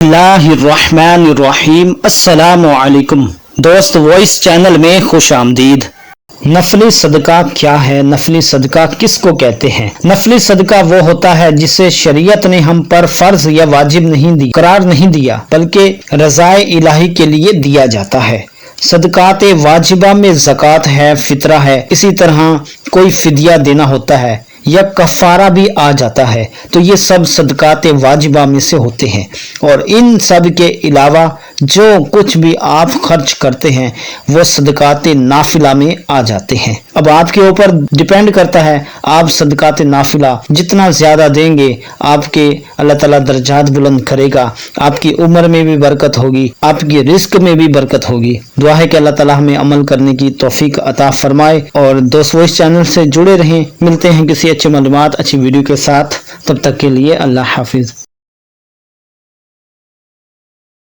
اللہ الرحمن الرحیم۔ السلام علیکم دوست، وائس چینل میں خوش آمدید۔ نفلی صدقہ کیا ہے؟ نفلی صدقہ کس کو کہتے ہیں؟ نفلی صدقہ وہ ہوتا ہے جسے شریعت نے ہم پر فرض یا واجب قرار نہیں دیا، بلکہ رضائے الہی کے لیے دیا جاتا ہے۔ صدقات واجبہ میں زکوٰۃ ہے، فطرہ ہے، اسی طرح کوئی فدیہ دینا ہوتا ہے یا کفارہ بھی آ جاتا ہے، تو یہ سب صدقات واجبہ میں سے ہوتے ہیں۔ اور ان سب کے علاوہ جو کچھ بھی آپ خرچ کرتے ہیں وہ صدقات نافلہ میں آ جاتے ہیں۔ اب آپ کے اوپر ڈیپینڈ کرتا ہے، آپ صدقات نافلہ جتنا زیادہ دیں گے آپ کے اللہ تعالیٰ درجات بلند کرے گا، آپ کی عمر میں بھی برکت ہوگی، آپ کی رزق میں بھی برکت ہوگی۔ دعا ہے کہ اللہ تعالیٰ ہمیں عمل کرنے کی توفیق عطا فرمائے۔ اور دوست وائس چینل سے جڑے رہیں، ملتے ہیں کسی اچھی معلومات اچھی ویڈیو کے ساتھ، تب تک کے لیے اللہ حافظ۔